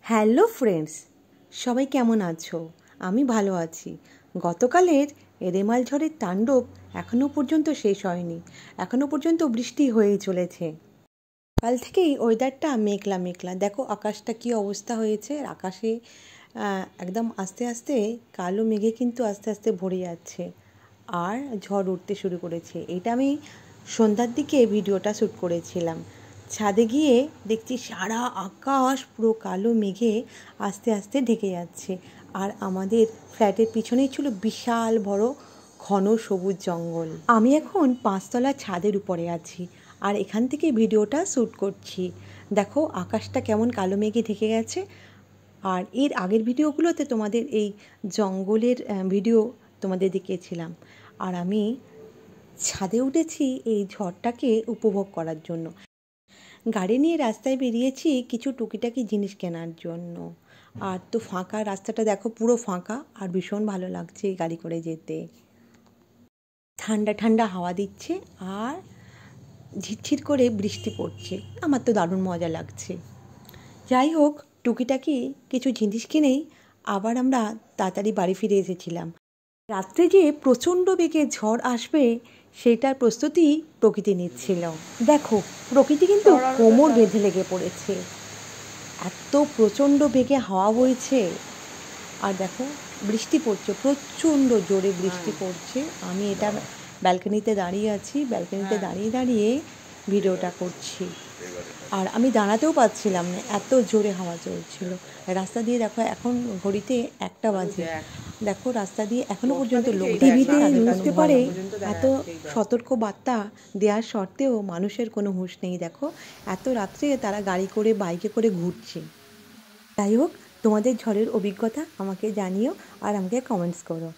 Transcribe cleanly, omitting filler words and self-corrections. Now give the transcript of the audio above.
Hello friends, সবাই কেমন আছো? আমি ভালো আছি। গতকালের রেমাল ঝড়ের তাণ্ডব এখনও পর্যন্ত শেষ হয়নি। এখনও পর্যন্ত বৃষ্টি হয়েই চলেছে। কাল থেকেই ওয়েদারটা মেঘলা মেঘলা। দেখো আকাশটা কী অবস্থা হয়েছে। আকাশে একদম আস্তে আস্তে কালো মেঘে কিন্তু আস্তে আস্তে ভরে যাচ্ছে আর ঝড় উঠতে শুরু করেছে। এটা আমি সন্ধ্যার দিকে ভিডিওটা শ্যুট করেছিলাম। ছাদে গিয়ে দেখছি সারা আকাশ পুরো কালো মেঘে আস্তে আস্তে ঢেকে যাচ্ছে। আর আমাদের ফ্ল্যাটের পিছনেই ছিল বিশাল বড় ঘন সবুজ জঙ্গল। আমি এখন 5তলা ছাদের উপরে আছি আর এখান থেকে ভিডিওটা শ্যুট করছি। দেখো আকাশটা কেমন কালো মেঘে ঢেকে গেছে। আর এর আগের ভিডিওগুলোতে তোমাদের এই জঙ্গলের ভিডিও তোমাদের দেখিয়েছিলাম। আর আমি ছাদে উঠেছি এই ঝড়টাকে উপভোগ করার জন্য। গাড়ি নিয়ে রাস্তায় বেরিয়েছি কিছু টুকিটাকি জিনিস কেনার জন্য। আর তো ফাঁকা রাস্তাটা দেখো, পুরো ফাঁকা আর ভীষণ ভালো লাগছে গাড়ি করে যেতে। ঠান্ডা ঠান্ডা হাওয়া দিচ্ছে আর ঝিরঝির করে বৃষ্টি পড়ছে। আমার তো দারুণ মজা লাগছে। যাই হোক, টুকিটাকি কিছু জিনিস কিনেই আবার আমরা তাড়াতাড়ি বাড়ি ফিরে এসেছিলাম। রাত্রে যে প্রচণ্ড বেগে ঝড় আসবে সেটার প্রস্তুতি প্রকৃতি নিচ্ছিল। দেখো প্রকৃতি কিন্তু কোমর বেঁধে লেগে পড়েছে, এত প্রচণ্ড বেগে হাওয়া বইছে। আর দেখো বৃষ্টি পড়ছে, প্রচণ্ড জোরে বৃষ্টি পড়ছে। আমি এটা ব্যালকনিতে দাঁড়িয়ে আছি, ব্যালকনিতে দাঁড়িয়ে দাঁড়িয়ে ভিডিওটা করছি। আর আমি দাঁড়াতেও পারছিলাম না, এত জোরে হাওয়া চলছিল। রাস্তা দিয়ে দেখো এখন ঘড়িতে 1টা বাজে। দেখো রাস্তা দিয়ে এখনো পর্যন্ত লোক। টিভিতে নিউজ পেপারে এত সতর্ক বার্তা দেওয়ার সত্ত্বেও মানুষের কোনো হুঁশ নেই। দেখো এত রাত্রে তারা গাড়ি করে বাইকে করে ঘুরছে। যাই হোক, তোমাদের ঝড়ের অভিজ্ঞতা আমাকে জানিও আর আমাকে কমেন্টস করো।